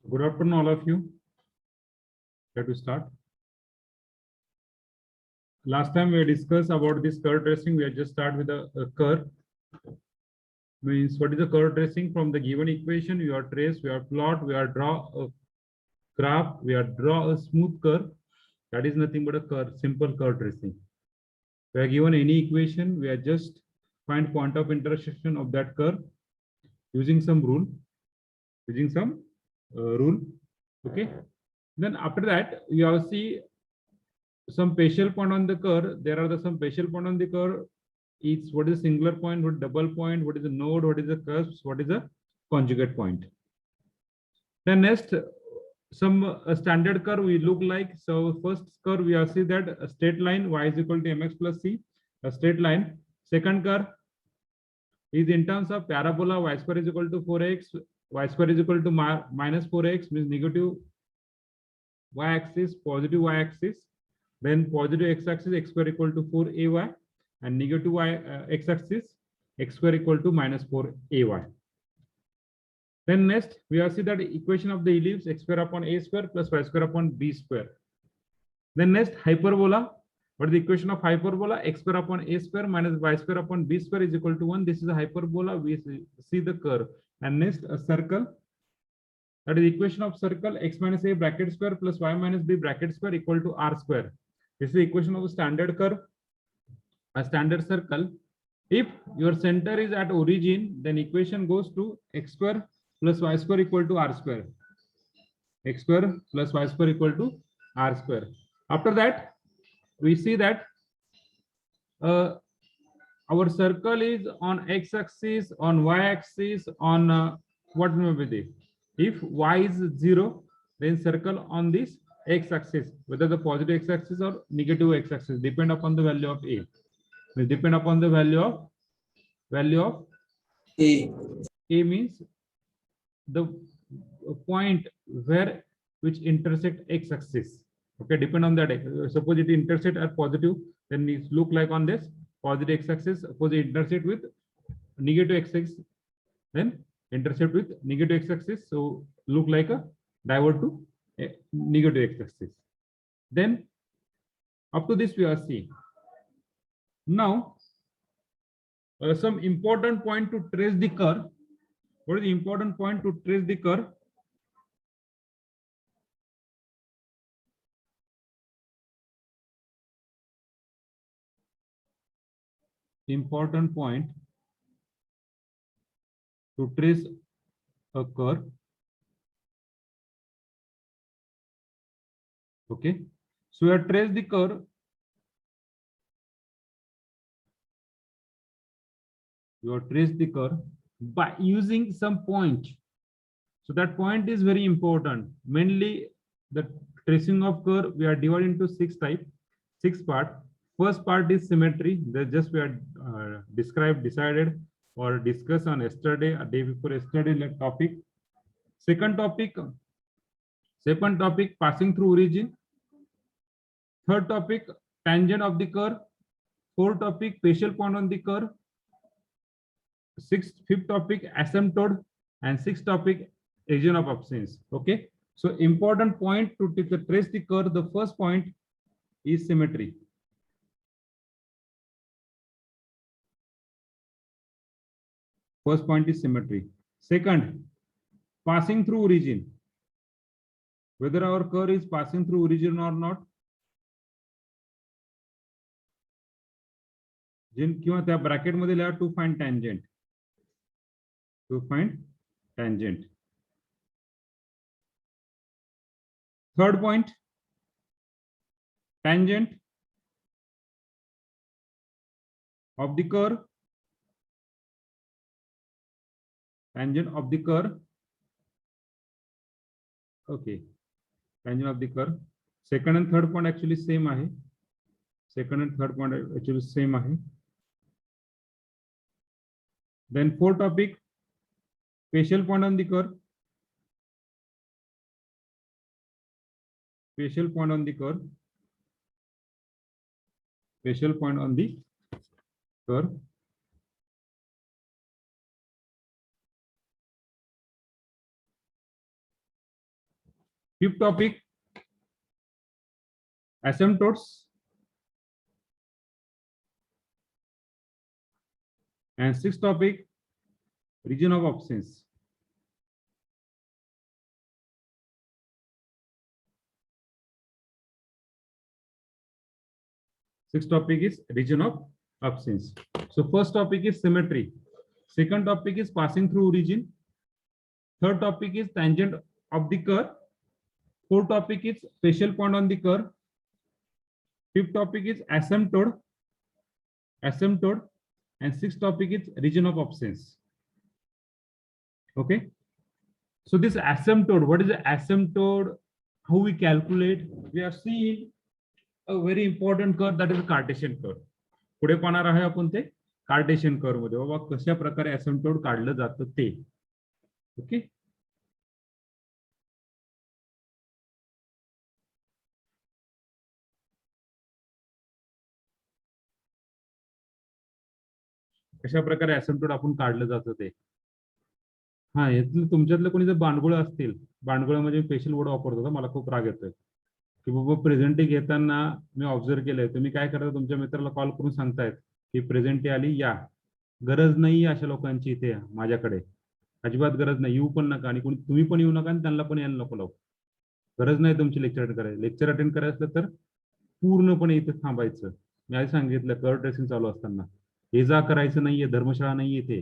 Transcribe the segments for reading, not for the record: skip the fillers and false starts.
Good afternoon, all of you. Try to start. Last time we discussed about this curve tracing. We had just start with a curve. Means what is the curve tracing? From the given equation, we are trace, we are plot, we are draw a graph, we are draw a smooth curve. That is nothing but a curve, simple curve tracing. We are given any equation, we are just find point of intersection of that curve using some rule. Using some rule. Okay. Then after that, you have see some partial point on the curve. There are some partial point on the curve. It's what is a singular point, what is double point, what is a node, what is a cusp, what is a conjugate point. Then next, some standard curve we look like. So first curve we have see that a straight line y is equal to mx plus c, a straight line. Second curve is in terms of parabola y square is equal to 4x, y square is equal to minus 4x, means negative y-axis, positive y-axis. Then positive x-axis x square equal to 4ay, and negative x-axis x square equal to minus 4ay. Then next we have see that equation of the ellipse x square upon a square plus y square upon b square. Then next hyperbola. What is the equation of hyperbola? X square upon a square minus y square upon b square is equal to 1. This is a hyperbola. We see the curve. And next a circle. That is the equation of circle x minus a bracket square plus y minus b bracket square equal to r square. This is the equation of a standard curve. A standard circle. If your center is at origin, then equation goes to x square plus y square equal to r square. X square plus y square equal to r square. After that, we see that our circle is on x-axis, on y-axis, on what may be there. If y is 0, then circle on this x-axis, whether the positive x-axis or negative x-axis, depend upon the value of a. Will depend upon the value of a. A means the point where which intersect x-axis. Okay, depend on that. Suppose it intersect at positive, then it look like on this positive x-axis. Suppose it intersect with negative x-axis, then intersect with negative x-axis. So look like a divert to a negative x-axis. Then up to this we are seeing. Now some important point to trace the curve. What is the important point to trace the curve? Important point to trace a curve. Okay, so we have traced the curve. You have traced the curve by using some point. So that point is very important. Mainly the tracing of curve we are divided into six part. First part is symmetry. That just we are decided or discussed on yesterday, a day before yesterday topic. Second topic, passing through origin. Third topic, tangent of the curve. Fourth topic, partial point on the curve. Fifth topic, asymptote, and sixth topic, region of absence. Okay, so important point to trace the curve. The first point is symmetry. First point is symmetry. Second, passing through origin. Whether our curve is passing through origin or not. किंवा त्या bracket मध्ये लिहा to find tangent. To find tangent. Third point, tangent of the curve. Tangent of the curve. Okay, tangent of the curve. Second and third point actually same आहे. Second and third point actually same आहे. Then fourth topic, partial point on the curve. Partial point on the curve. Partial point on the curve. Fifth topic, asymptotes. And sixth topic, region of absence. Sixth topic is region of absence. So first topic is symmetry. Second topic is passing through origin. Third topic is tangent of the curve. Fourth topic is special point on the curve. Fifth topic is asymptote. And sixth topic is region of absence. Okay. So this asymptote, what is the asymptote? How we calculate? We have seen a very important curve, that is a Cartesian curve. पुढे पाहणार आहे आपण ते Cartesian curve मध्ये बाबा कशा प्रकारे asymptote काढलं जातं ते. ओके. कशा प्रकारे asymptote आपण काढलं जातं ते. हा, यातलं तुमच्यातलं कोणी जर बांडगुळ असतील, बांडगुळ म्हणजे स्पेशल वर्ड वापरतो, मला खूप राग येतोय की बाबा प्रेझेंटी घेताना मी ऑब्झर्व केलंय, तुम्ही काय करता, तुमच्या मित्राला कॉल करून सांगतायत की प्रेझेंटी आली, या. गरज नाही अशा लोकांची इथे माझ्याकडे, अजिबात गरज नाही, येऊ पण नका आणि कोणी तुम्ही पण येऊ नका आणि त्यांना पण यायला नको लावू. गरज नाही तुमची लेक्चर अटेंड करायची. लेक्चर अटेंड करायचं तर पूर्णपणे इथे थांबायचं. मी आधी सांगितलं कर्व ट्रेसिंग चालू असताना हे जा करायचं नाहीये, धर्मशाळा नाहीये इथे.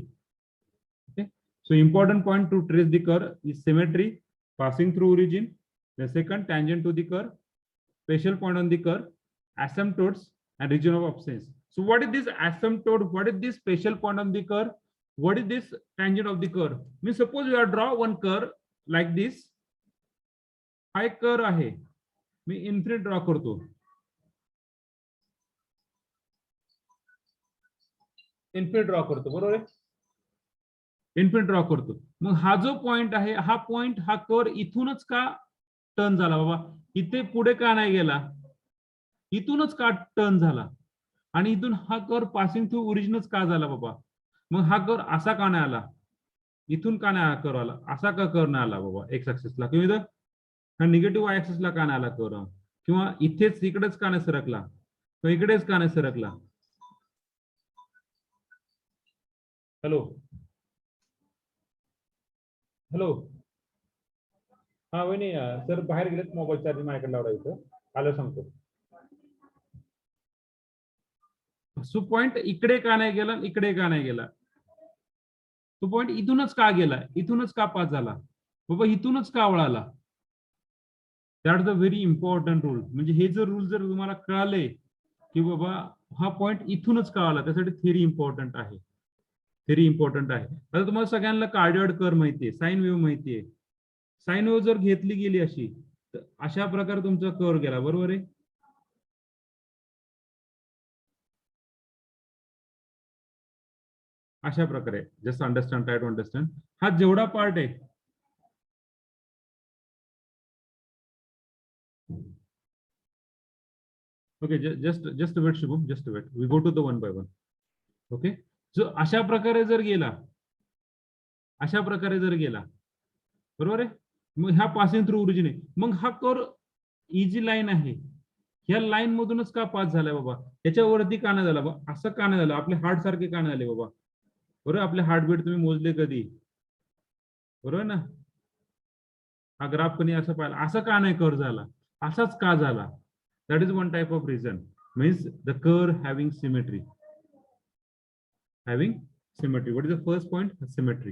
Okay. So important point to trace the curve is symmetry, passing through origin. The second, tangent to the curve, special point on the curve, asymptotes, and region of absence. So what is this asymptote? What is this special point on the curve? What is this tangent of the curve? Means suppose you are draw one curve like this. हा एक curve आहे, मी infinite draw करतो. Infinite draw करतो, बरोबर आहे. Infinite draw करतो. मग हा जो पॉइंट आहे, हा पॉइंट, हा कर्व इथूनच का टर्न झाला बाबा, इथे पुढे का नाही गेला, इथूनच का टर्न झाला, आणि इथून हा कर्व पासिंग थ्रू ओरिजिनच का झाला बाबा. मग हा कर्व असा का नाही आला, इथून का नाही हा कर्व आला, असा का कर्व नाही आला बाबा एक्स ऍक्सिसला, किंवा इथं हा निगेटिव्ह वाय ऍक्सिसला का नाही आला कर्व, किंवा इथेच इकडेच का नाही सरकला, किंवा इकडेच का नाही सरकला. Hello hello. हा वहिनी, सर बाहेर गेलेत, मोबाईल चार्जिंग माझ्याकडे लावला इथं, आलं सांगतो. सो पॉइंट इकडे का नाही गेला, इकडे का नाही गेला, तो पॉइंट इथूनच का गेला, इथूनच का पास झाला बाबा, इथूनच का वळाला. That is a very important rule. म्हणजे हे जर रूल जर तुम्हाला कळाले की बाबा हा पॉइंट इथूनच का आला, त्यासाठी थेरी इम्पॉर्टंट आहे. थेरी इम्पॉर्टंट आहे. आता तुम्हाला सगळ्यांना कार्डिओइड कर्व माहितीये, साइन वेव्ह माहितीये. साइन वेव्ह जर घेतली गेली अशी, तर अशा प्रकारे तुमचा कर्व गेला, बरोबर आहे. अशा प्रकारे, just understand, try to understand. हा जेवढा पार्ट आहे, okay, just wait Shubham, just wait, we go to the one by one. Okay. जो अशा प्रकारे जर गेला, अशा प्रकारे जर गेला, बरोबर आहे, मग ह्या पासिंग थ्रू ओरिजिन आहे. मग हा कर्व इजी लाईन आहे, ह्या लाईन मधूनच का पास झालाय बाबा, त्याच्यावरती का नाही झाला बाबा, असं का नाही झालं, आपले हार्ट सारखे का नाही झाले बाबा, बरोबर. आपले हार्टबीट तुम्ही मोजले कधी, बरोबर ना. हा ग्राफ कधी असं पाहिला, असं का नाही कर्व झाला, असाच का झाला. That is one type of reason. Means the curve having symmetry. Having symmetry. What is the first point? Symmetry.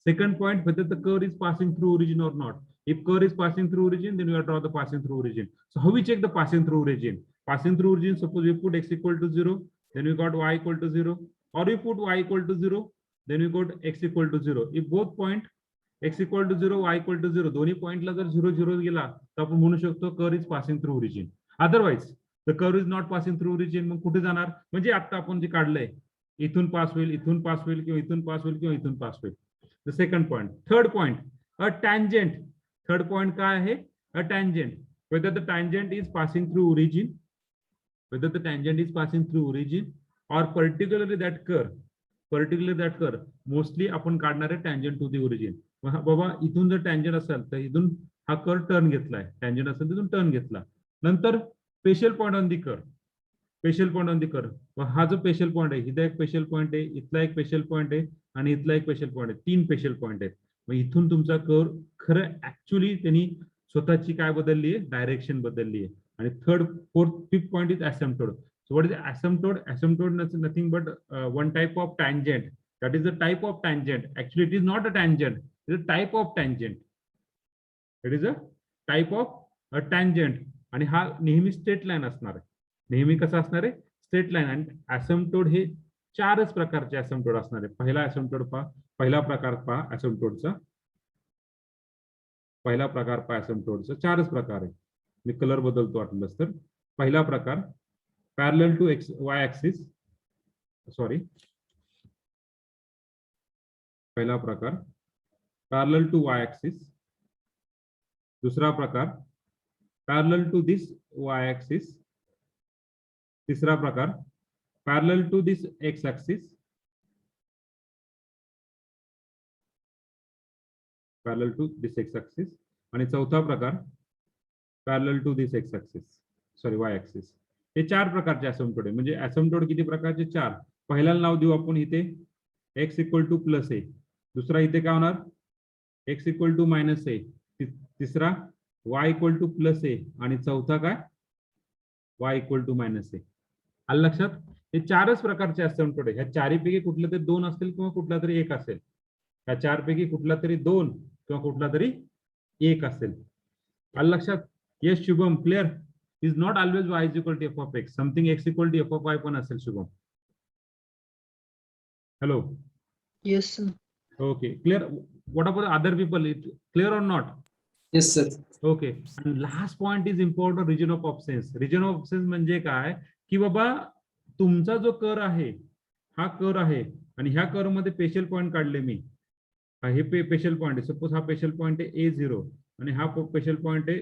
Second point, whether the curve is passing through origin or not. If curve is passing through origin, then we have draw the passing through origin. So how we check the passing through origin? Passing through origin, suppose we put x equal to 0, then we got y equal to 0, or we put y equal to 0, then we got x equal to 0. If both point x equal to 0, y equal to 0, दोन्ही पॉइंटला जर 0 0 गेला, तर आपण म्हणू शकतो curve is passing through origin. Otherwise, the curve is not passing through origin. मग कुठे जाणार, म्हणजे आता आपण जे काढलंय, इथून पास होईल, इथून पास होईल, किंवा इथून पास होईल, किंवा इथून पास होईल. The second point. Third point, a tangent. Third point काय आहे, अ tangent. whether the tangent is passing through origin, whether the tangent is passing through origin or particularly that curve, mostly आपण काढणार आहे tangent to the origin. बाबा इथून जर tangent असेल तर इथून हा कर्व टर्न घेतलाय, टँजंट असेल तिथून टर्न घेतला. नंतर special point on the curve, special point on the curve. हा जो स्पेशल पॉईंट आहे, इथं एक स्पेशल पॉईंट आहे, इथला एक स्पेशल पॉईंट आहे आणि इथला एक स्पेशल पॉईंट आहे. 3 स्पेशल पॉईंट आहेत. मग इथून तुमचा कर्व खरं ऍक्च्युली त्यांनी स्वतःची काय बदलली आहे, डायरेक्शन बदलली आहे. आणि third, fourth, fifth point is asymptote. So what is asymptote? Asymptote is nothing but one type of tangent. That is the type of tangent. Actually, it is not a tangent. It is a type of tangent. It is a type of a tangent. आणि हा नेहमी straight line असणार आहे. नेहमी कसं असणार आहे, straight line. आणि asymptote हे 4च प्रकारचे asymptote असणार आहे. पहिला asymptote पहा, पहिला प्रकार पहा asymptoteचा. पहिला प्रकार पहा asymptoteचा, 4च प्रकार आहे. मी कलर बदलतो वाटलंच तर. पहिला प्रकार parallel to y axis, sorry, पहिला प्रकार parallel to y axis. दूसरा प्रकार parallel to this y axis. तीसरा प्रकार parallel to this x axis. parallel to this x axis. आणि चौथा प्रकार parallel to this x axis, sorry y axis. हे 4 प्रकारचे asymptote आहे. म्हणजे asymptote किती प्रकारचे, 4. पहिल्याला नाव देऊ आपण इथे x इक्वल टू प्लस ए. दुसरा इथे काय होणार, x इक्वल टू मायनस ए. तिसरा y इक्वल टू प्लस ए. आणि चौथा काय, y इक्वल टू मायनस ए. आलं लक्षात? हे 4च प्रकारचे asymptote आहे. ह्या चारीपैकी कुठले तरी 2 असतील किंवा कुठला तरी 1 असेल. ह्या 4 पैकी कुठला तरी 2 किंवा कुठला तरी 1 असेल. आलं लक्षात? Yes Shubham, clear? is not always y is equal to f of x. Something x equal to f of y पण असेल Shubham. Hello. Yes, sir. Okay, clear. What about the other people? It clear or not? Yes, sir. Okay. And last point is important, region of absence. Region of absence म्हणजे काय, की बाबा तुमचा जो curve आहे, हा curve आहे आणि ह्या कर्व मध्ये स्पेशल पॉईंट काढले मी. हे स्पेशल पॉईंट आहे. सपोज हा स्पेशल पॉईंट आहे A0 आणि हा स्पेशल पॉईंट आहे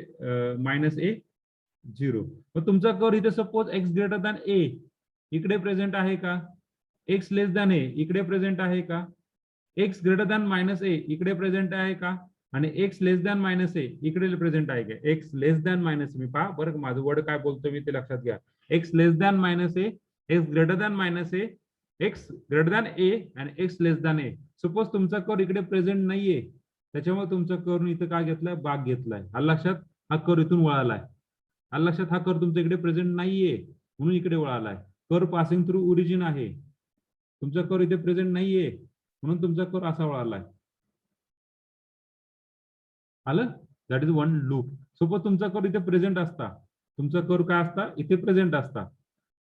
-A0. मग तुमचा कर्व इथे suppose x greater than a इकडे प्रेझेंट आहे का, x लेस दॅन a इकडे प्रेझेंट आहे का, x ग्रेटर दॅन -a इकडे प्रेझेंट आहे का, आणि x लेस दॅन -a इकडे प्रेझेंट आहे का. x लेस दॅन -a, मी पहा बरं माझं वर्ड काय बोलतो मी ते लक्षात घ्या. x less than -a, x greater than -a, x greater than a आणि x less than a. Suppose तुमचा कर्व इकडे प्रेझेंट नाहीये, त्याच्यामुळे तुमचा कर्व इथं काय घेतलाय, भाग घेतलाय. आलं लक्षात? हा कर्व इथून वळालाय. आलं लक्षात? हा कर्व तुमच्या इकडे प्रेझेंट नाहीये म्हणून इकडे वळालाय. कर्व पासिंग थ्रू ओरिजिन आहे. तुमचा कर्व इथे प्रेझेंट नाहीये म्हणून तुमचा कर्व असा वळालाय. आलं? That is one loop. Suppose तुमचा कर्व इथे प्रेझेंट असता, तुमचा कर्व काय असता, इथे प्रेझेंट असता.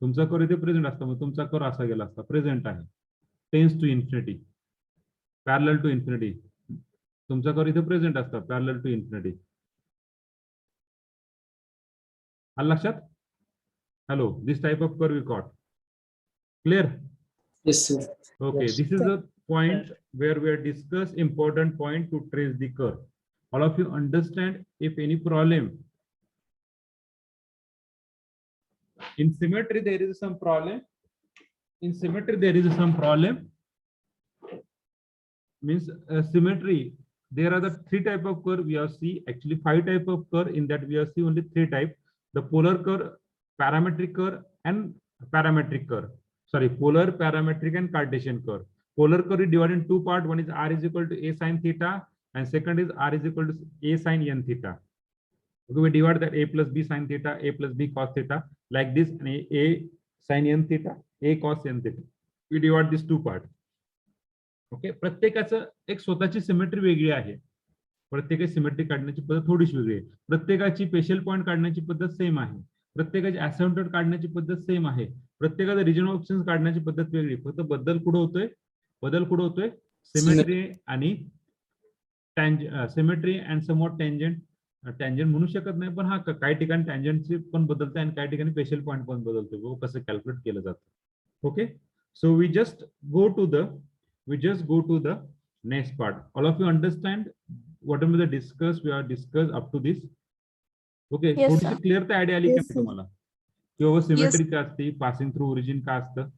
तुमचा कर्व इथे प्रेझेंट असता, मग तुमचा कर्व असा गेला असता, प्रेझेंट आहे, tends to infinity, parallel to infinity. तुमचा कर्व इथे प्रेझेंट असता, पॅरलल टू इन्फिनिटी. आलं लक्षात? Hello, this type of curve you got. Clear? Yes, sir. Okay, Yes. this is the point where we are discuss important point to trace the curve. All of you understand? If any problem in symmetry, there is some problem. In symmetry, there is some problem. Means symmetry. There are the 3 type of curve we have see. Actually, 5 type of curve. In that we have see only 3 type: the polar curve, parametric curve, and parametric curve. Sorry, polar, parametric, and Cartesian curve. Polar curve is divided in 2 parts. One is r is equal to a sin theta, and second is r is equal to a sin n theta. Okay, we divide that a plus b sin theta, a plus b cos theta, like this, and a sin n theta, a cos n theta. We divide these 2 parts. Okay, प्रत्येकाचं एक स्वतःची symmetry वेगळी आहे. प्रत्येकाची symmetry काढण्याची पद्धत थोडीशी वेगळी आहे. प्रत्येकाची स्पेशल पॉईंट काढण्याची पद्धत सेम आहे. प्रत्येकाची असाइनमेंट काढण्याची पद्धत सेम आहे. प्रत्येकाचा रिजन ऑफ ऑप्शन्स काढण्याची पद्धत वेगळी. फक्त बदल कुठे होतोय, सिमेट्री आणि symmetry and somewhat tangent. Tangent म्हणू शकत नाही, पण हा काही ठिकाणी टँजंटची पण बदलते आणि काही ठिकाणी स्पेशल पॉईंट पण बदलतो. कसं कॅल्क्युलेट केलं जातं. Okay, so we just go to the next part. All of you understand whatever the we are discussed up to this. Okay, Yes, थोडीशी sir. क्लिअर तर आयडिया आली Yes, का sir. तुम्हाला, किंवा सिमेट्री काय असते, पासिंग थ्रू ओरिजिन काय असतं?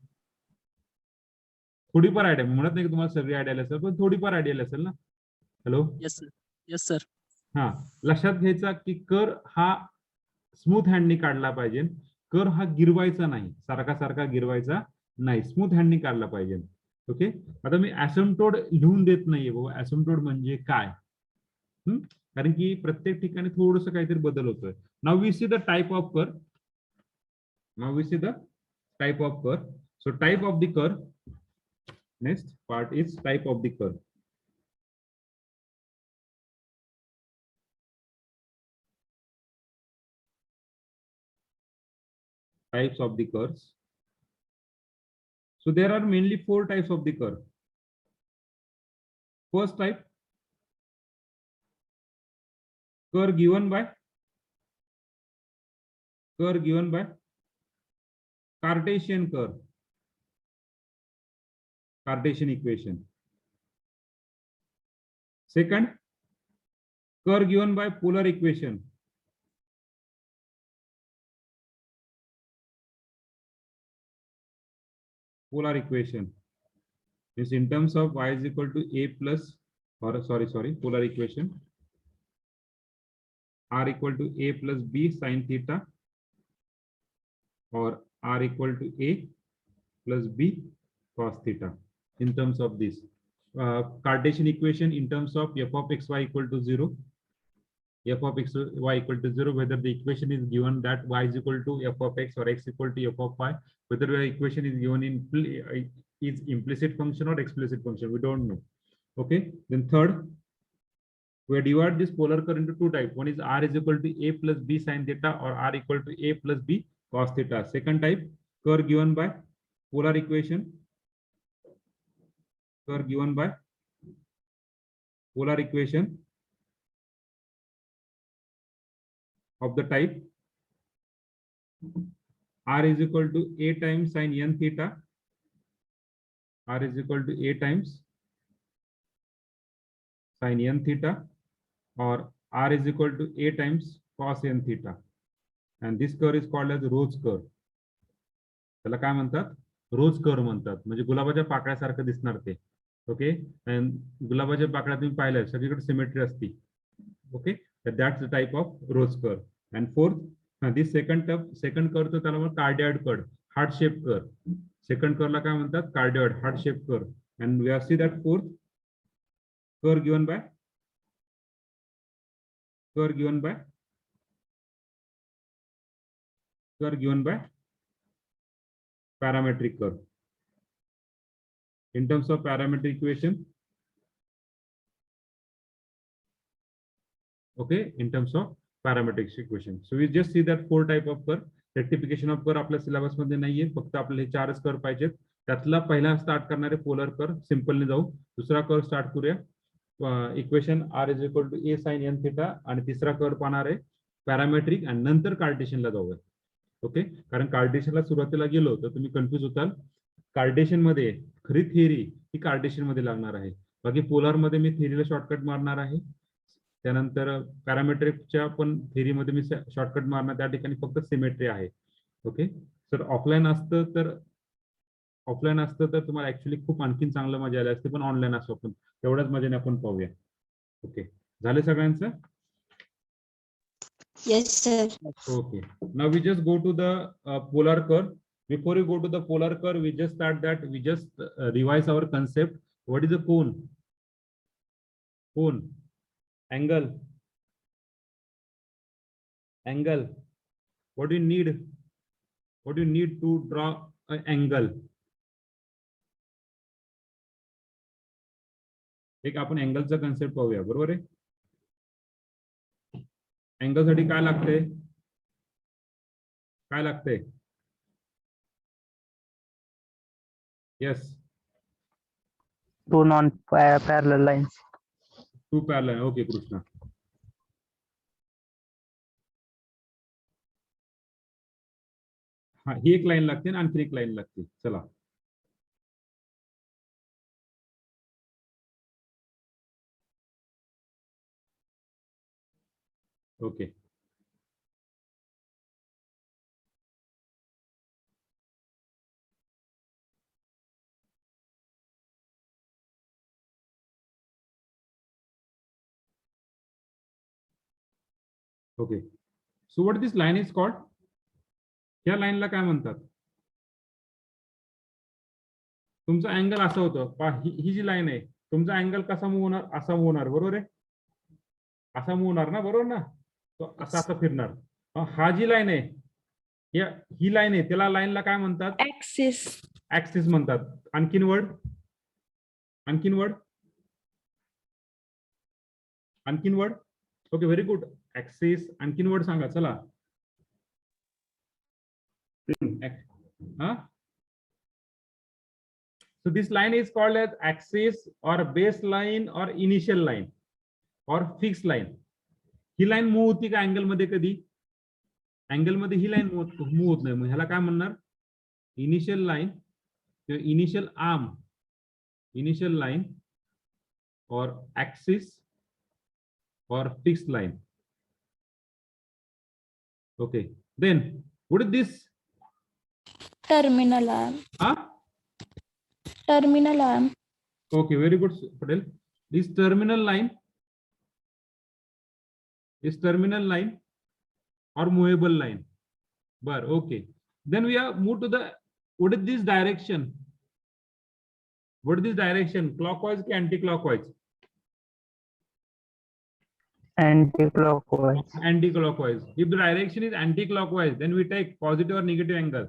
थोडीफार आयडिया, म्हणत नाही की तुम्हाला सगळी आयडिया असेल, पण थोडीफार आयडिया असेल ना. Hello, Yes, sir. Yes, sir. हा, लक्षात घ्यायचा की कर हा स्मूथ हँडनी काढला पाहिजे. कर हा गिरवायचा नाही, सारखा सारखा गिरवायचा नाही, स्मूथ हँडनी काढला पाहिजे. ओके, आता मी ऍसिम्प्टोट लिहून देत नाहीये बाबा, ऍसिम्प्टोट म्हणजे काय. कारण की प्रत्येक ठिकाणी थोडस काहीतरी बदल होतोय. Now we see the type of curve. Now we see the type of curve. So type of the curve, next part is type of the curve. Types of the curves. So there are mainly 4 types of the curve. First type, curve given by Cartesian curve, Cartesian equation. Second, curve given by polar equation. Polar equation is in terms of y is equal to a plus, or sorry, polar equation, r equal to a plus b sine theta, or r equal to a plus b cos theta. In terms of this Cartesian equation, in terms of f of x y equal to 0, f of x y equal to 0, whether the equation is given that y is equal to f of x or x equal to f of y, whether the equation is given in is implicit function or explicit function, we don't know. Okay, then third, we divide this polar curve into 2 types. One is r is equal to a plus b sine theta, or r equal to a plus b cos theta. Second type, curve given by polar equation, curve given by polar equation of the type r is equal to a times sine n theta, r is equal to a times sine n theta, or r is equal to a times cos n theta. And this curve is called as Rhodes curve. त्याला काय म्हणतात, रोज curve म्हणतात. म्हणजे गुलाबाच्या पाकळ्यासारखं दिसणार ते. Okay, गुलाबाच्या पाकळ्या तुम्ही पाहिल्या सगळीकडे सिमेट्री असते. Okay, that's the type of rose curve. And fourth, this second curve, तर त्याला म्हणतात cardioid curve, heart shape curve. Second कर्वला काय म्हणतात, cardioid heart shape curve. And we are see that fourth curve given by parametric curve. In terms of parametric equation, okay, in terms of parametric equation. So we just see that 4 type of curve. Rectification of curve आपल्या syllabus मध्ये नाहीये, फक्त आपल्याला हे 4च curve पाहिजेत. त्यातला पहिला start करणारे polar curve, सिंपलने जाऊ. दुसरा कर्व स्टार्ट करूया, equation r is equal to a sin n theta, आणि तिसरा कर्व पाहणार आहे पॅरामेट्रिक, आणि नंतर कार्टेशियनला जाऊया. ओके, कारण कार्टेशियनला सुरुवातीला गेलो तर तुम्ही कन्फ्युज होताल. कार्टेशियन मध्ये खरी थिअरी ही कार्टेशियन मध्ये लागणार आहे, बाकी पोलर मध्ये मी थिअरीला शॉर्टकट मारणार आहे. त्यानंतर पॅरामेट्रिकच्या पण थिअरीमध्ये मी शॉर्टकट मारणार, त्या ठिकाणी फक्त सिमेट्री आहे. ओके, सर ऑफलाईन असतं तर तुम्हाला ऍक्च्युली खूप आणखीन चांगलं मजा आली असते, पण ऑनलाईन असतो आपण तेवढ्याच मजेने आपण पाहूया. ओके, झाले सगळ्यांचं? Yes, sir. Okay, now we just go to the polar curve. Before we go to the polar curve, we just start that we just revise our concept. What is a cone? Cone, angle. What do you need? What do you need to draw an angle? एक आपण अँगलचा concept पाहूया, बरोबर आहे. Angle साठी काय लागते? Yes, 2 non-parallel lines. 2 parallel. Okay, Krishna. हा, ही एक लाईन लागते आणि आणखी एक लाईन लागते. चला, okay. Okay, so what this line is called? या लाईनला काय म्हणतात? तुमचा अँगल असं होतं पहा, ही जी लाईन आहे, तुमचा अँगल कसा मूव्ह होणार? असा मूव्ह होणार, बरोबर आहे? असा मूव्ह होणार ना, बरोबर ना? तो असा असा फिरणार. हा जी लाईन आहे, ही लाईन आहे, त्याला लाईनला काय म्हणतात? ऍक्सिस. ऍक्सिस म्हणतात. आणखीन वर्ड? आणखीन वर्ड? आणखीन word? Okay, very good. Axis. आणखीन वर्ड सांगा चला. So this line is called as axis or baseline or initial line or fixed line. He line move होती का अँगल मध्ये कधी? अँगल मध्ये ही लाईन मूव्ह होत नाही, मग ह्याला काय म्हणणार? इनिशियल लाईन किंवा initial arm, initial line or axis or fixed line. Okay, then what is this? Terminal arm. Terminal arm. Okay, very good, Patel. This terminal line is terminal line or movable line. But okay, then we have moved to the, what is this direction? What is this direction? Clockwise or anti-clockwise? Anti-clockwise. Anti-clockwise. If the direction is anti-clockwise, then we take positive or negative angle.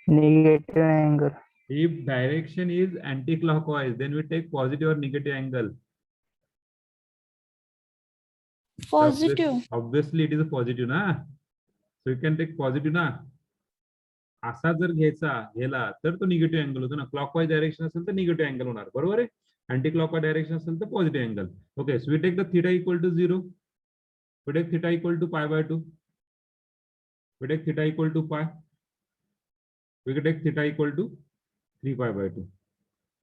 Negative angle. If direction is anti-clockwise, then we take positive or negative angle. Positive. Obviously, it is a positive, na? So you can take positive, na? असा जर गेला तर तो negative angle होतो ना. Clockwise direction असेल तर negative angle होणार, बरोबर आहे? अँटी क्लॉकवाईज डायरेक्शन असेल तर positive angle. Okay, so we take the theta equal to 0. We take theta equal to π/2. We take theta equal to π. We take theta equal to 3π/2.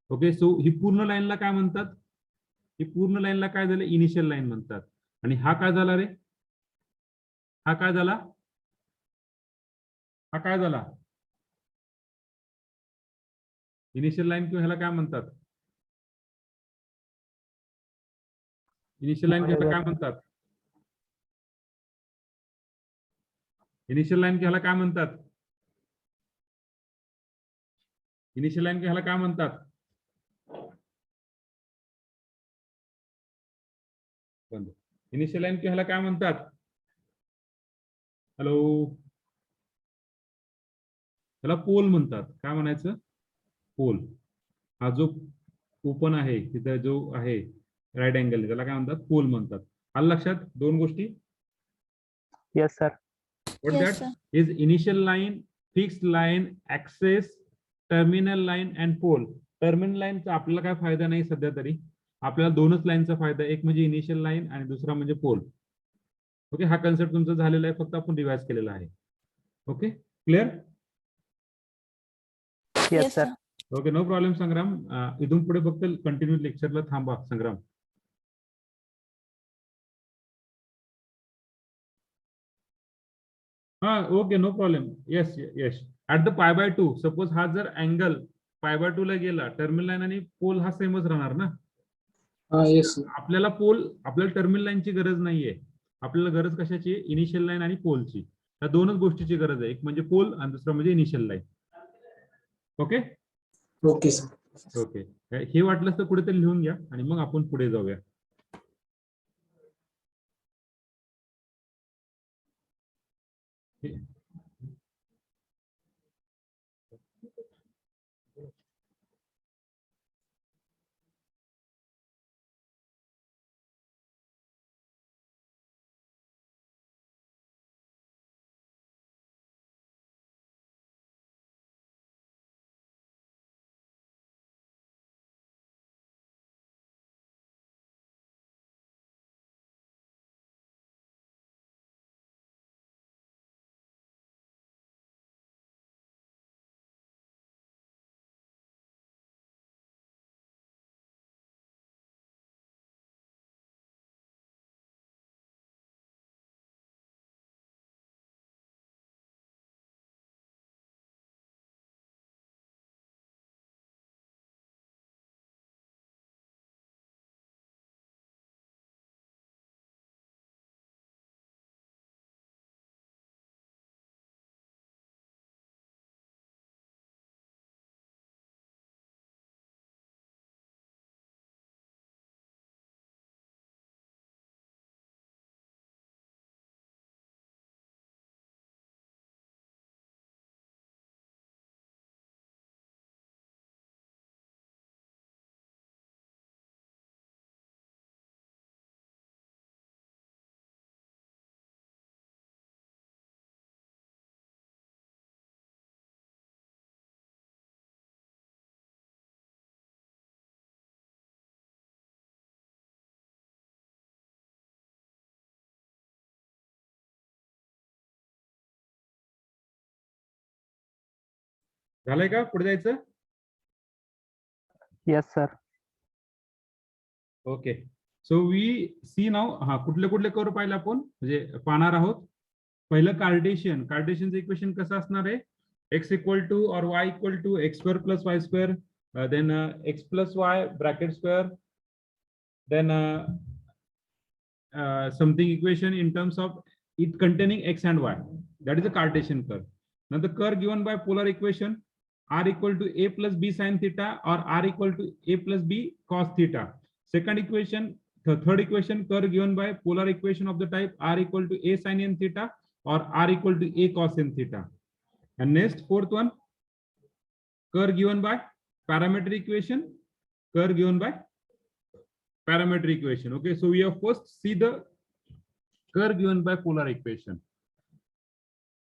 Okay, so ही पूर्ण लाईनला काय म्हणतात? ही पूर्ण लाईनला काय झालं? इनिशियल लाईन म्हणतात. आणि हा काय झाला रे? हा काय झाला? हा काय झाला? इनिशियल लाईन किंवा ह्याला काय म्हणतात? इनिशियल लाईन ह्याला काय म्हणतात? इनिशियल लाईन ह्याला काय म्हणतात? इनिशियल लाईन ह्याला काय म्हणतात? इनिशियल लाईन ह्याला काय म्हणतात? हॅलो, ह्याला पोल म्हणतात. काय म्हणायचं? पोल. हा जो ओपन आहे तिथे जो आहे राईट अँगल, त्याला काय म्हणतात? पोल म्हणतात. आलं लक्षात दोन गोष्टी? Yes, sir. What Yes, that sir. is initial line, fixed line, axis, terminal line and pole. Terminal लाईनचा आपल्याला काय फायदा नाही सध्या तरी. आपल्याला दोनच लाईनचा फायदा, एक म्हणजे इनिशियल लाईन आणि दुसरा म्हणजे पोल. ओके, हा कन्सेप्ट तुमचा झालेला आहे, फक्त आपण रिवाइज केलेला आहे. Okay, clear? Yes, sir. Okay, no problem Sangram. इथून पुढे फक्त कंटिन्यू लेक्चरला थांबा संग्राम. हा, okay, no problem. Yes yes, at the π/2 suppose हा जर अँगल π/2 ला गेला, टर्मिनल लाईन आणि पोल हा सेमच राहणार ना. Yes sir. आपल्याला टर्मिनल लाईनची गरज नाहीये. आपल्याला गरज कशाची? इनिशियल लाईन आणि पोलची. त्या दोनच गोष्टीची गरज आहे, एक म्हणजे पोल आणि दुसरा म्हणजे initial line. Okay okay sir. Okay, हे वाटलं तर कुठेतरी लिहून घ्या आणि मग आपण पुढे जाऊया. झालंय का? पुढे जायचं. Yes, sir. Okay. So we see now. हा, कुठले कुठले कर्व पाहिले आपण म्हणजे पाहणार आहोत. पहिलं कार्टेशियन. कार्टेशियनचं इक्वेशन कसं असणार आहे? एक्स इक्वल टू और y equal to x square plus y square, then x plus y bracket square, then something equation in terms of it containing x and y, that is a Cartesian curve. Now the curve given by polar equation r equal to a plus b sin theta or r equal to a plus b cos theta. Second equation, the third equation, curve given by polar equation of the type r equal to a sin n theta or r equal to a cos n theta. And next, fourth one, curve given by parametric equation, curve given by parametric equation. Okay, so we have first see the curve given by polar equation.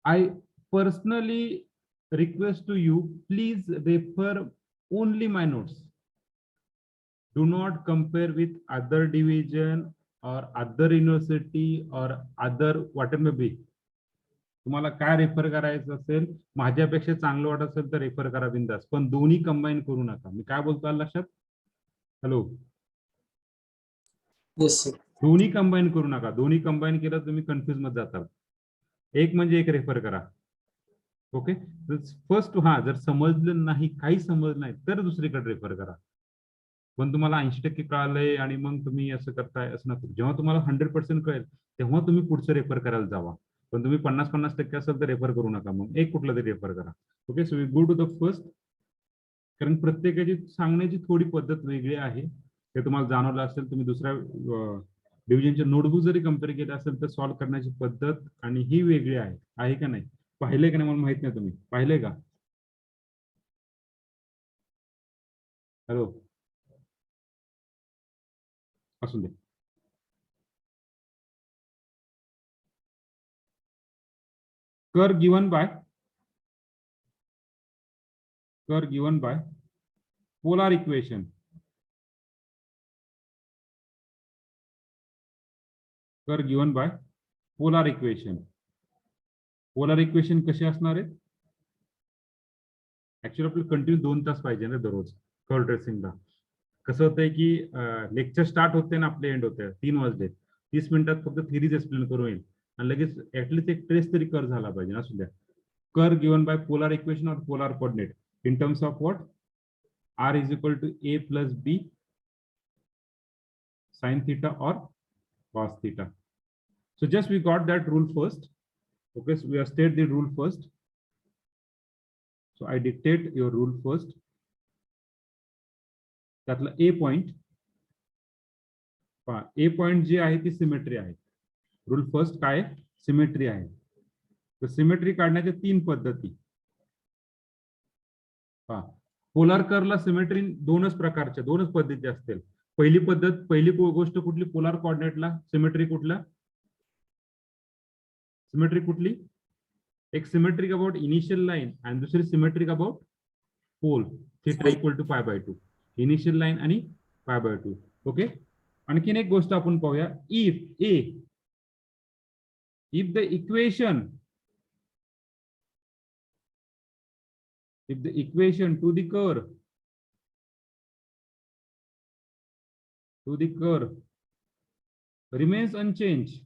I personally request to you, please refer only my notes. Do not compare with other division or other university or other whatever may be. तुम्हाला काय refer करायचं असेल, माझ्यापेक्षा चांगलं वाटत असेल तर refer करा बिंदास, पण दोन्ही कंबाईन करू नका. मी काय बोलतो लक्षात? हॅलो. Yes, sir. दोन्ही कंबाईन करू नका. दोन्ही कंबाईन केलं तुम्ही कन्फ्युज मध्ये जातात. एक म्हणजे एक रेफर करा. ओके. फर्स्ट, हा, जर समजलं नाही, काही समजलं नाही तर दुसरीकडे रेफर करा. पण तुम्हाला 80% कळालंय आणि मग तुम्ही असं करताय असं नको. जेव्हा तुम्हाला 100% कळेल तेव्हा तुम्ही पुढचं रेफर करायला जावा. पण तुम्ही 50-50% असेल तर रेफर करू नका. मग एक कुठलं तरी रेफर करा. Okay. So we go to the first. कारण प्रत्येकाची सांगण्याची थोडी पद्धत वेगळी आहे. ते तुम्हाला जाणवलं असेल. तुम्ही दुसऱ्या डिव्हिजनचे नोटबुक जरी कम्पेअर केले असेल तर सॉल्व्ह करण्याची पद्धत आणि ही वेगळी आहे का नाही? पाहिलंय का नाही मला माहित नाही. तुम्ही पाहिलंय का? हॅलो. असू दे. Curve given by polar equation. Curve given by polar equation. Polar equation कसे असणार आहेत? ऍक्च्युअली आपल्याला कंटिन्यू 2 तास पाहिजे ना दररोज कर्व ट्रेसिंगला. कसं होतंय की लेक्चर स्टार्ट होते ना आपले एंड होते 3 वाजले. 30 मिनिटात फक्त थिरीज एक्सप्लेन करून येईल आणि लगेच ऍटलीस्ट एक ट्रेस तरी कर्व झाला पाहिजे. असू द्या. Curve given by polar equation और polar coordinate in terms of what? r is equal to a plus b sin theta or cos theta. So just we got that rule first. Okay, so we have stated the rule first. So I dictate your rule first. त्यातलं a point, a point जी आहे ती symmetry आहे. Rule first काय? Symmetry आहे. तर symmetry काढण्याच्या 3 पद्धती. Polar कर्वला symmetry 2च प्रकारच्या 2च पद्धती असतील. पहिली गोष्ट कुठली? पोलर कोऑर्डिनेटला सिमेट्री कुठला? सिमेट्री कुठली? एक सिमेट्रिक अबाउट इनिशियल लाईन आणि दुसरी symmetric about pole. Theta equal to pi by 2. Initial line आणि पाय बाय 2. ओके. आणखीन एक गोष्ट आपण पाहूया. if the equation to the curve remains unchanged,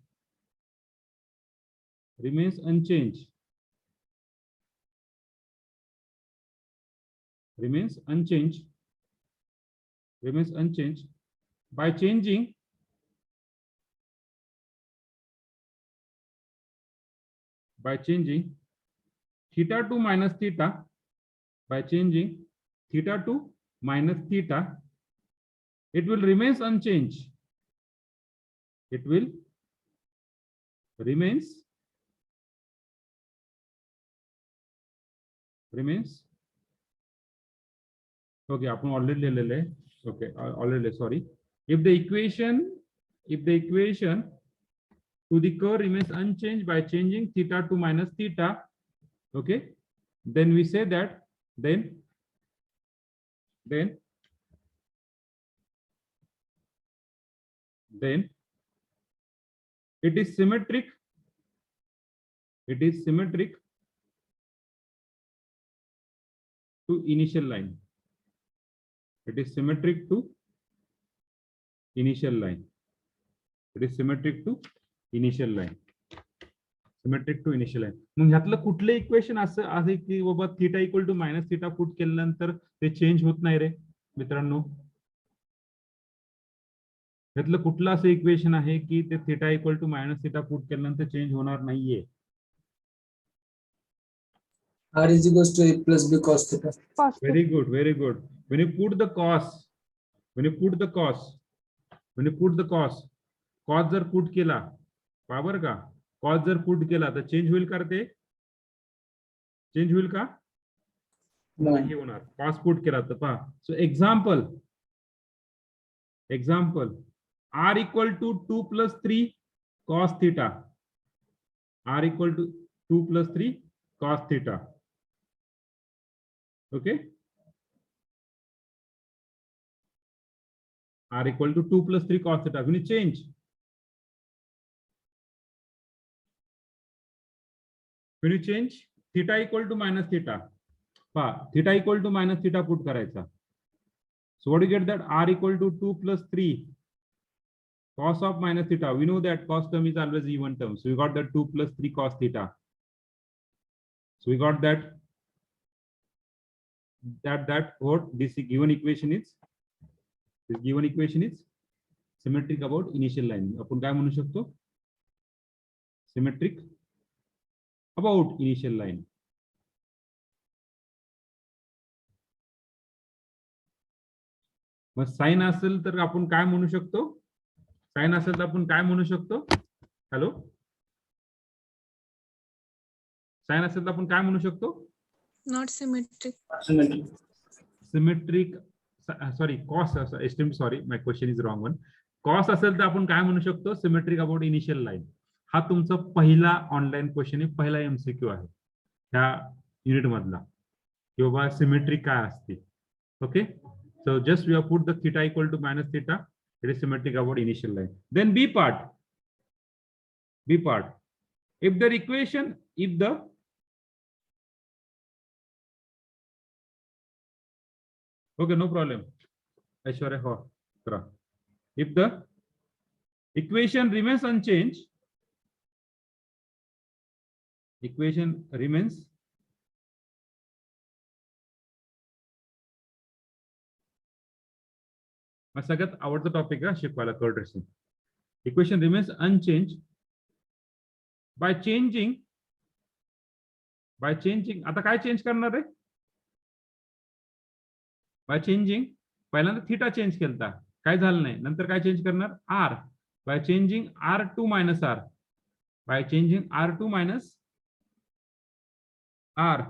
by changing theta to minus theta, by changing theta to minus theta, it will remains unchanged. It will remains okay. आपण already लिहिलेलं आहे. Okay, already sorry. If the equation to the curve remains unchanged by changing theta to minus theta, okay, then we say that then it is symmetric. to initial line. It is symmetric to initial line. It is symmetric to initial line. Symmetric to initial line. मग ह्यातलं कुठलं equation असं आहे की बाबा theta equal to minus theta put केल्यानंतर ते change होत नाही रे मित्रांनो? ह्यातलं कुठलं असं इक्वेशन आहे की ते theta equal to minus theta put केल्यानंतर चेंज होणार नाहीये? R is equals to A plus B cos theta. Cos theta. Very good, very good. When you put the cos, when you put the cos, when you put the cos, cos जर put केला बरोबर का? cos जर put केला तर change होईल का ते? चेंज होईल का? No. नाही होणार. cos पुट केला तर पहा. So example r equal to 2 plus 3 cos theta. r equal to 2 plus 3 cos theta. Okay. R equal to 2 plus 3 cos theta. When you change, theta equal to minus theta. Theta equal to minus theta put करायचा. So what do you get that? R equal to 2 plus 3 cos of minus theta. We know that cos term is always even term. So we got that 2 plus 3 cos theta. So we got that what this given equation is. This given equation is symmetric about initial line. आपण काय म्हणू शकतो? Symmetric about initial line. मग sine असेल तर आपण काय म्हणू शकतो? साइन असेल तर आपण काय म्हणू शकतो? हॅलो, साइन असेल तर आपण काय म्हणू शकतो? Not symmetric. Symmetric, sorry, cos, sorry, my question is wrong one. Cos असेल तर आपण काय म्हणू शकतो? Symmetric about initial line. हा तुमचा पहिला ऑनलाइन क्वेश्चन आहे, पहिला एमसीक्यू आहे ह्या युनिट मधला की बाबा सिमेट्रिक काय असते. Okay, so just we have put the theta equal to minus theta. It is symmetric about initial line. Then B part. If the equation, okay, no problem. Aishwarya, ho. If the equation remains unchanged, सगळ्यात आवडता topic आहे शिकवायला curve tracing. Equation remains unchanged by changing आता काय change करणार आहे? By changing पहिल्यांदा theta change केलता, काय झालं नाही. नंतर काय चेंज करणार? R. By changing r2 minus r. By changing r2 minus r.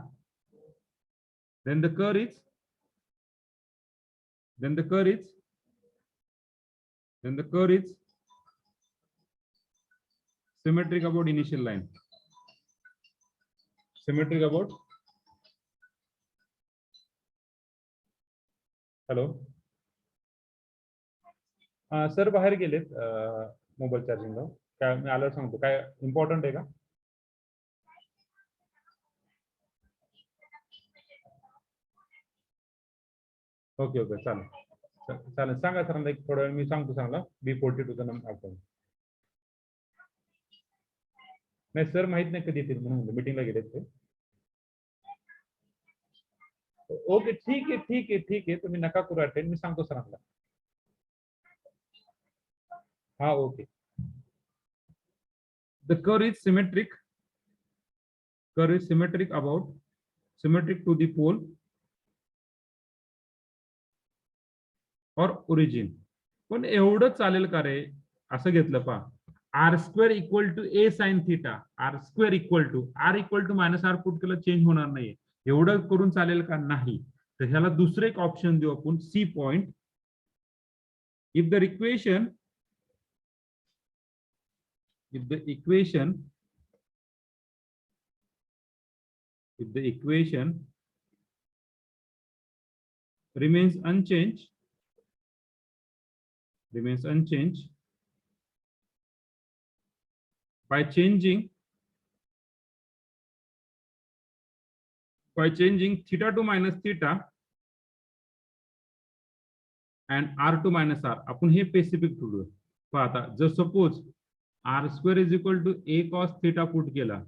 Then the curve is symmetric about initial line. Symmetric about, hello sir बाहेर गेलेत मोबाईल चार्जिंगला. काय मी आल्यावर सांगतो. काय इम्पॉर्टंट आहे का? ओके ओके, चालेल सांगा सरांना एक थोडा वेळ मी सांगतो. Sangla B42 number. नाही सर माहित नाही कधी येतील म्हणून मीटिंगला गेलेत ते. ओके ठीक आहे तुम्ही नका करू अटेंड, मी सांगतो सरांना. हा okay. The curve is symmetric to the pole or origin. पण एवढं चालेल का रे? असं घेतलं पहा, r² equal to a sin थीटा. r² equal to minus r put केलं चेंज होणार नाही. एवढं करून चालेल का? नाही. तर ह्याला दुसरं एक ऑप्शन देऊ आपण, C point. If the equation remains unchanged by changing by changing theta to minus theta and r to minus r. आपण हे स्पेसिफिक ठेवूया. पहा आता जर suppose r square is equal to a cos theta पुट केला,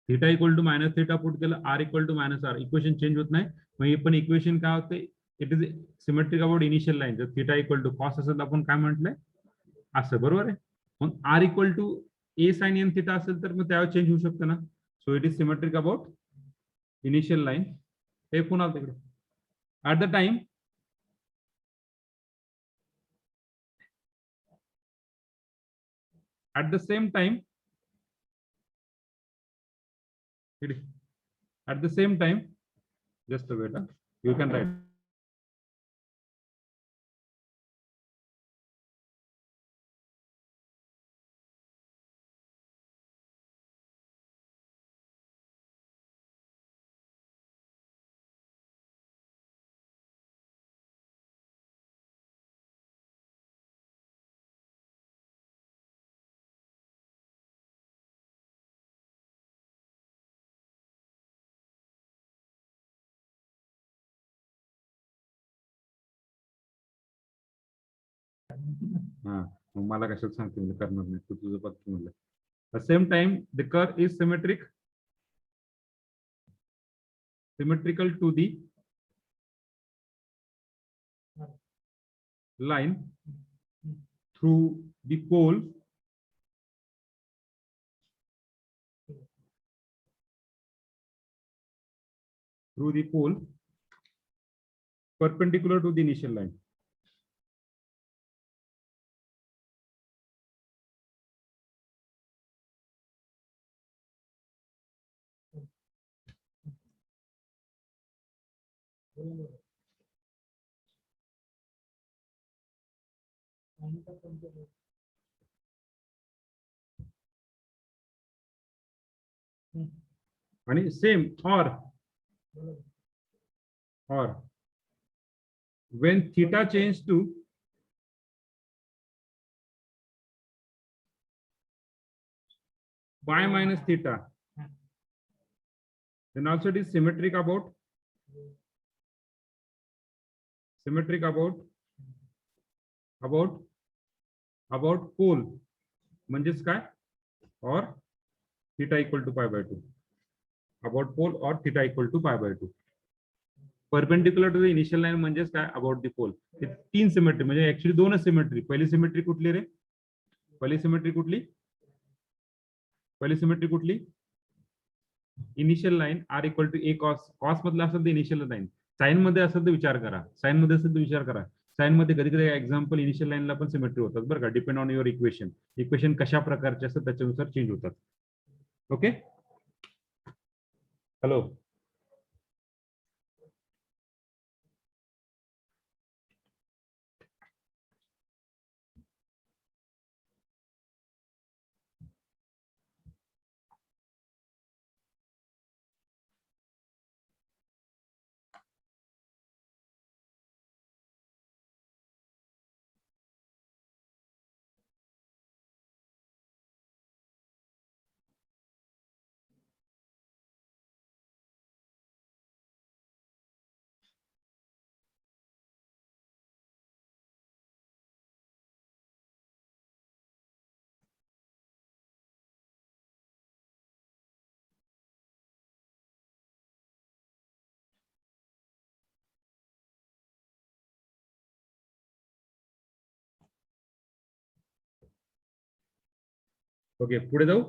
theta equal to minus theta put केलं, r equal to minus r, equation change होत नाही. मग हे पण इक्वेशन काय होते, it is symmetric about initial line. जर थीटा इक्वल टू कॉस असेल तर आपण काय म्हटलंय असं, बरोबर आहे. मग r equal to a sine n theta असेल तर मग त्यावर चेंज होऊ शकतं ना. So it is symmetric about initial line. हे पुन्हा तिकडे at the time at the same time just a wait, you can write मग मला कशात सांगते म्हणजे करणार नाही, तू तुझं पत्ता म्हणलं. At the same time the curve is symmetrical to the line through the pole perpendicular to the initial line. आणि same or when theta change to pi minus theta, then also it is symmetric about pole. म्हणजेच काय, or theta equal to pi by 2, about pole or theta equal to pi by 2. Perpendicular to the initial line म्हणजेच काय, about the पोल. हे तीन symmetry म्हणजे actually दोनच symmetry. पहिली सिमेट्री कुठली रे, पहिली सिमेट्री कुठली initial line r equal to a cos. Cos मधलं असेल तर इनिशियल लाईन, साइन मध्ये असेल तर विचार करा, साइन मध्ये असेल तर विचार करा. साइन मध्ये कधी कधी एक्झाम्पल इनिशियल लाईनला पण सिमेट्री होतात बरं का, डिपेंड ऑन युअर इक्वेशन कशा प्रकारचे असतात त्याच्यानुसार चेंज होतात. Okay, hello. ओके, पुढे जाऊ.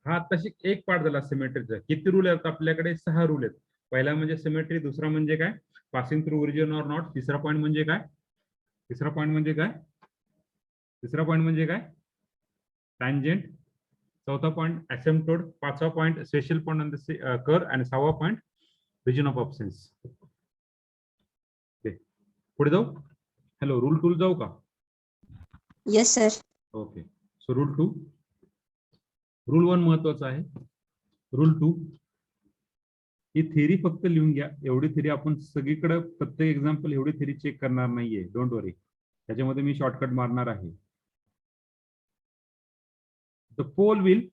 हा तशी एक पार्ट झाला सिमेट्रीचा. किती रूल आहेत आपल्याकडे, 6 रूल आहेत. पहिला म्हणजे सिमेट्री, दुसरा म्हणजे काय, passing through origin or not, तिसरा पॉईंट म्हणजे काय, टँजेंट, चौथा पॉईंट असिम्प्टोट, पाचवा पॉईंट स्पेशल पॉईंट कर, आणि 6वा पॉईंट रिजन ऑफ ऑब्सेन्स. पुढे जाऊ. हॅलो, रूल 2 जाऊ का? Yes, sir. Okay, so rule 2. Rule 1 महत्वाचा आहे. रूल 2 ही थेरी फक्त लिहून घ्या. एवढी थेरी आपण सगळीकडे प्रत्येक एक्झाम्पल एवढी थेरी चेक करणार नाहीये, डोंट वरी. त्याच्यामध्ये मी शॉर्टकट मारणार आहे. The pole will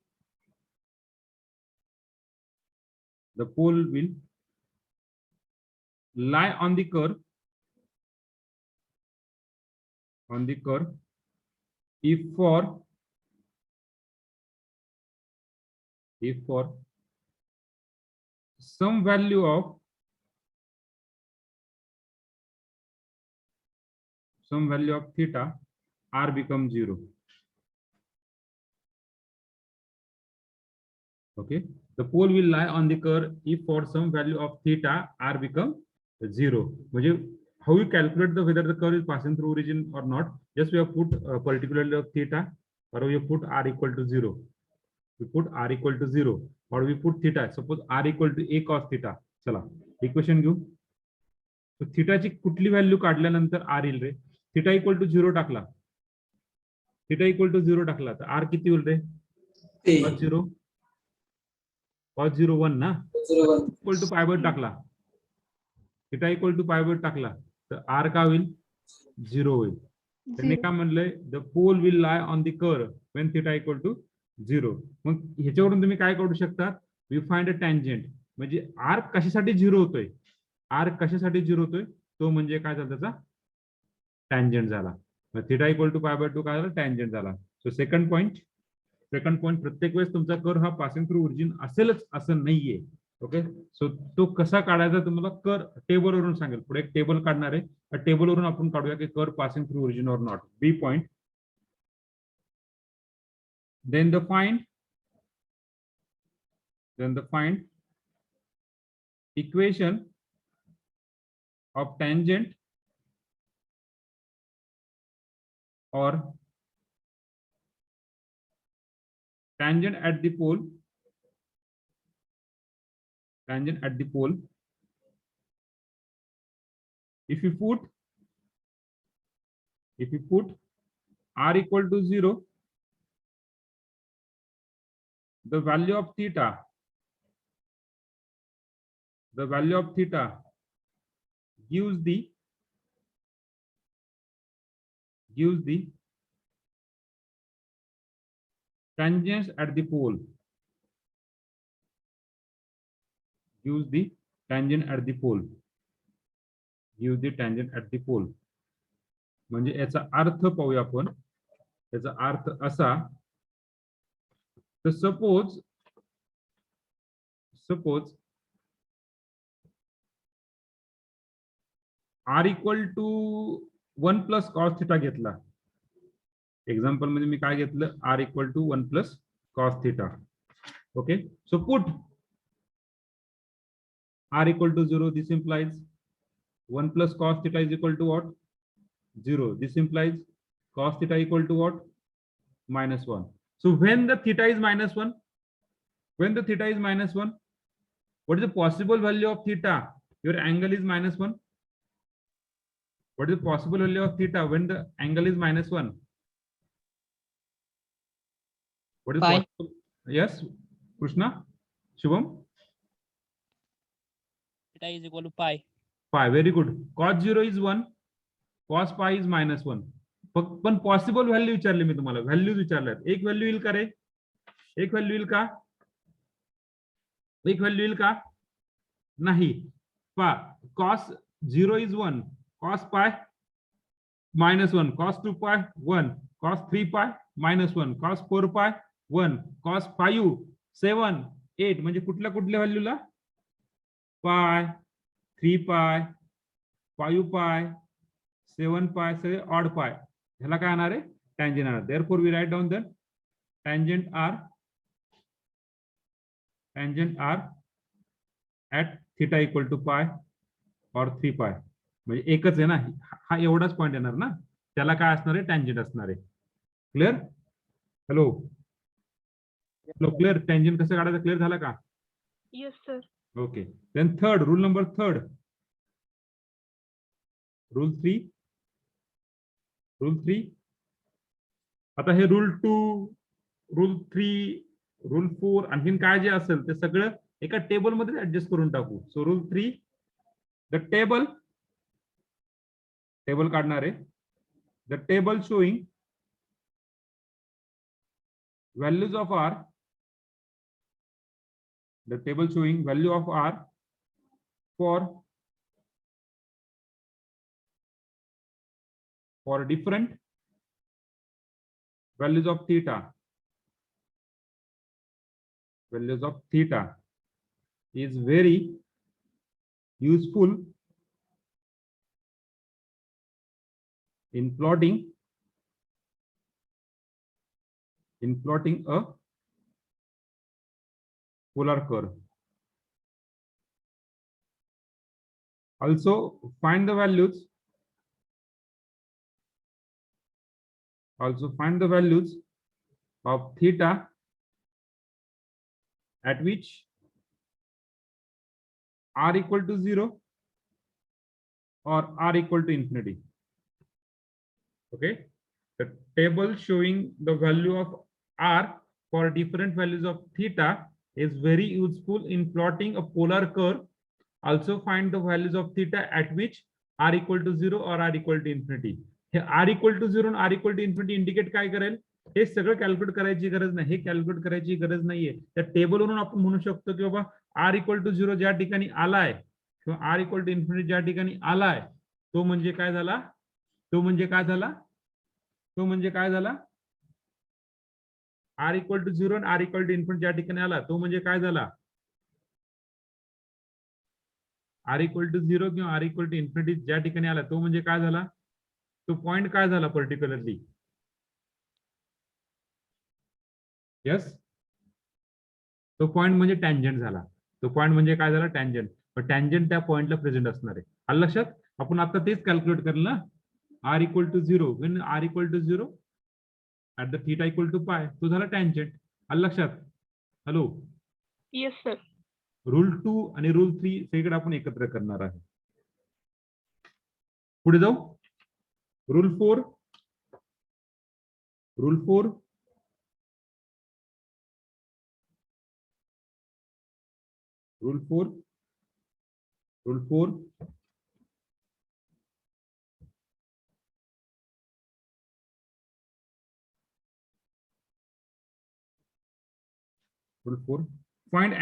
The pole will lie on the curve if for some value of theta r becomes 0. Okay, the pole will lie on the curve if for some value of theta r become 0. म्हणजे how you calculate whether the curve is passing through origin or not? Just we have put particularly of theta, or we have put r equal to 0. We put r equal to 0, or we put theta. Suppose r equal to a cos theta. चला equation घेऊ. तर थीटाची कुठली value काढल्यानंतर r येईल रे? Theta equal to 0 टाकला. Theta equal to 0 टाकला तर r किती होईल रे? cos 0 1 ना, 0 इक्वल टू पाय वर टाकला. थीटा इक्वल टू पाय वर टाकला तर r का होईल? 0 होईल. त्यांनी काय म्हणलंय? The pole will lie on the curve when theta equal to 0. मग ह्याच्यावरून तुम्ही काय करू शकता? We find a tangent. म्हणजे r कशासाठी 0 होतोय? r कशासाठी 0 होतोय? तो म्हणजे काय झाला? त्याचा टँजेंट झाला. मग theta equal to pi by 2 काय झाला? टँजेंट झाला. सो सेकंड पॉइंट प्रत्येक वेळेस तुमचा कर्व हा पासिंग थ्रू ओरिजिन असेलच असं नाहीये. ओके, सो तो कसा काढायचा तुम्हाला कर्व टेबल वरून सांगेल. पुढे एक टेबल काढणार आहे. त्या टेबल वरून आपण काढूया की curve passing through origin or not. B point. Then the find equation of tangent or tangent at the pole, if you put r equal to 0, the value of theta gives the tangents at the pole. Gives the tangent at the pole. म्हणजे याचा अर्थ पाहूया आपण. याचा अर्थ असा, तर suppose r equal to 1 plus cos theta घेतला. Example मध्ये मी काय घेतलं? r equal to 1 plus cos theta. Okay, so put r equal to 0. This implies 1 plus cos theta is equal to what? 0. This implies cos theta equal to what? Minus 1. So when the theta is minus 1, what is the possible value of theta? Your angle is minus 1. What is the possible value of theta when the angle is minus 1? What is possible? Yes, Krishna, Shubham? Theta is equal to pi. Pi, very good. Cos 0 is 1, cos pi is minus 1. पण possible value विचारली मी तुम्हाला. Values विचारल्यात. एक value येईल का रे? एक value येईल का? नाही. cos 0 is 1, cos pi minus 1, cos 2 pi 1, cos 3 pi minus 1, cos 4 pi 1, cos 5 7 8. म्हणजे कुठल्या व्हॅल्यूला? पाय, 3 पाय, 5 पाय, 7 पाय, सगळे ऑड पाय. ह्याला काय येणार आहे? टँजेंट येणार. Therefore we write down the tangent are at theta equal to pi और 3 पाय. म्हणजे एकच आहे ना, हा एवढाच पॉइंट येणार ना, त्याला काय असणार आहे? टँजेंट असणार आहे. क्लिअर? Hello, clear? टँजेंट कसं काढायचं क्लिअर झाला का? Yes, sir. Okay, then third rule, number third, rule 3. आता हे rule 2, rule 3, rule 4 आणखीन काय जे असेल ते सगळं एका टेबल मध्ये ऍडजस्ट करून टाकू. सो rule 3, द टेबल काढणार आहे. The table showing values of r the table showing value of R for different values of theta. Values of theta is very useful in plotting a polar curve. Also find the values. Of theta at which r equal to 0 or r equal to infinity. Okay, the table showing the value of r for different values of theta is very useful in plotting a polar curve. Also find the values of theta at which r equal to 0 or r equal to infinity. हे r equal to 0 आणि r equal to infinity indicate काय करेल? हे सगळं calculate करायची गरज नाही. हे calculate करायची गरज नाहीये. त्या टेबलवरून आपण म्हणू शकतो की बाबा r equal to 0 ज्या ठिकाणी आलाय किंवा r equal to infinity ज्या ठिकाणी आलाय तो म्हणजे काय झाला? r equal to 0 आणि r equal to infinity ज्या ठिकाणी आला तो म्हणजे काय झाला? r equal to 0 किंवा r equal to infinity ज्या ठिकाणी आला तो म्हणजे काय झाला? तो पॉइंट काय झाला पर्टिक्युलरली? यस, तो पॉइंट म्हणजे टँजंट झाला. तो पॉइंट म्हणजे काय झाला? टँजंट. पण टँजंट त्या पॉइंटला प्रेझेंट असणार आहे. आलं लक्षात? आपण आता तेच कॅल्क्युलेट करेल ना. r equal to 0 when r equal to 0 at the theta equal to pi तो झाला टँजंट. आलं लक्षात? Hello, yes sir. रूल 2 आणि रूल 3 सगळीकडे आपण एकत्र करणार आहे. पुढे जाऊ. Rule 4 rule 4 rule 4 rule 4 rule 4 find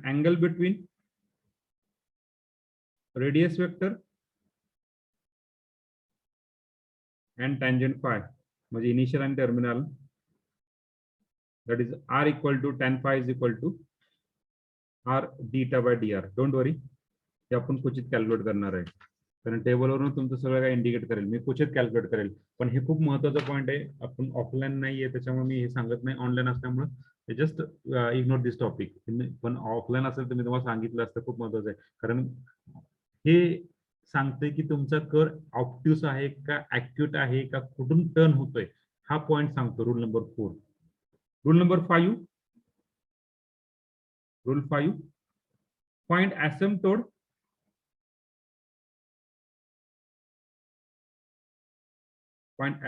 angle between radius vector and tangent phi म्हणजे इनिशियल आणि terminal. that is r equal to tan phi is equal to r theta by dr. Don't worry, हे आपण क्वचित calculate करणार आहे कारण टेबलवरून तुमचं सगळं काय इंडिकेट करेल. मी क्वचित कॅल्क्युलेट करेल पण हे खूप महत्त्वाचं पॉईंट आहे. आपण ऑफलाईन नाहीये त्याच्यामुळे मी हे सांगत नाही. ऑनलाईन असल्यामुळे जस्ट इग्नोर दिस टॉपिक. पण ऑफलाईन असेल तर मी तुम्हाला सांगितलं असतं. खूप महत्त्वाचं आहे कारण हे सांगते की तुमचा कर ऑप्ट्यूस आहे का ऍक्यूट आहे का कुठून टर्न होतोय हा पॉइंट सांगतो. Rule number 4. Rule number 5 rule 5 find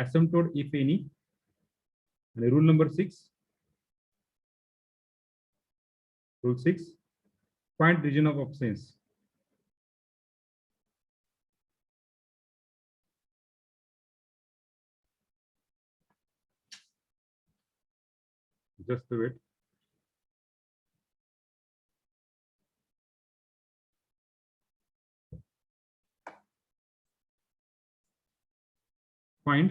asymptote if any. आणि rule number 6 rule 6 find region of absence. Just wait. Find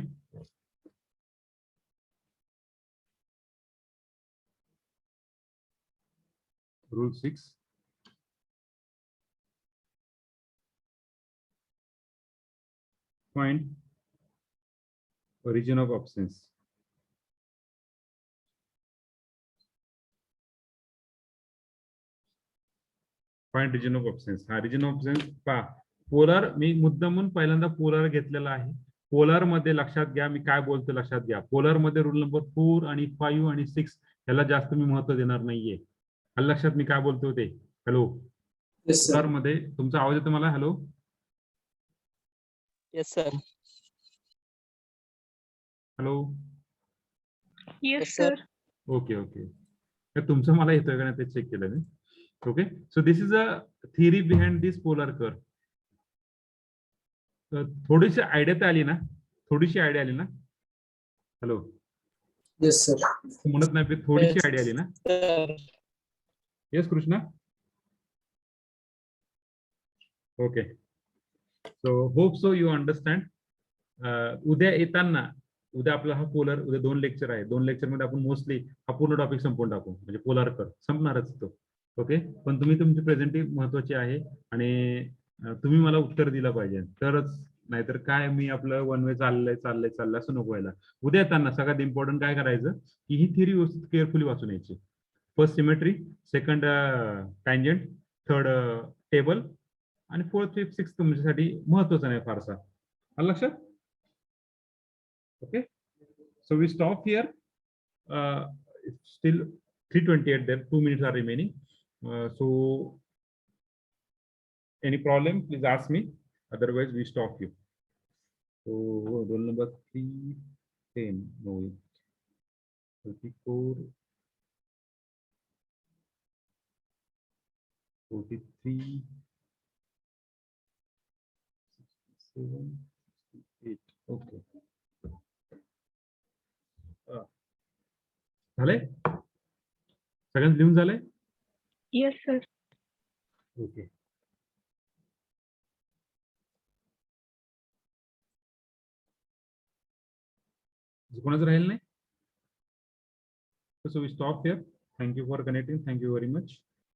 rule 6. Find origin of absence. Find region of absence. हा region of absence पहा. Polar मी मुद्दामून पहिल्यांदा polar घेतलेला आहे. Polar मध्ये लक्षात घ्या मी काय बोलतो लक्षात घ्या. पोलर मध्ये रूल नंबर 4 आणि 5 आणि 6 याला जास्त मी महत्व देणार नाहीये. लक्षात मी काय बोलतो ते. हॅलो, पोलर मध्ये तुमचा आवाज येतो मला? Hello, yes sir. Hello, yes sir. Okay okay. तुमचं मला येतोय का नाही ते चेक केलं मी. Okay, so this is a theory behind this polar curve. थोडीशी आयडिया तर आली ना? थोडीशी आयडिया आली ना? Hello, Yes, sir. तू म्हणत नाही पण थोडीशी आयडिया आली ना. Yes Krishna. Okay, so hope so you understand. उद्या येताना, उद्या आपला हा पोलर, उद्या 2 लेक्चर आहे. 2 लेक्चर मध्ये आपण मोस्टली हा पूर्ण टॉपिक संपवून टाकू, म्हणजे पोलार कर संपणारच तो. ओके, पण तुम्ही तुमची प्रेझेंटिंग महत्वाची आहे आणि तुम्ही मला उत्तर दिलं पाहिजे तरच, नाहीतर काय मी आपलं वन वे चाललंय असं नको व्हायला. उद्या येताना सगळ्यात इम्पॉर्टंट काय करायचं की ही थिअरी व्यवस्थित केअरफुली वाचून यायची. First symmetry, second tangent, third table आणि 4th 5th 6th तुमच्यासाठी महत्वाचं नाही फारसा. आलं लक्षात? Okay, so we stop here. Still 3:28 there, 2 minutes are remaining. So any problem, please ask me, otherwise we stop you. So roll number 310, no, 34, 43, 67, 68. Okay. झालंय? सगळ्यांचं लिहून झालंय? Yes, sir. ओके. कोणाचं राहील नाही? So we stop here. Thank you for connecting. Thank you very much.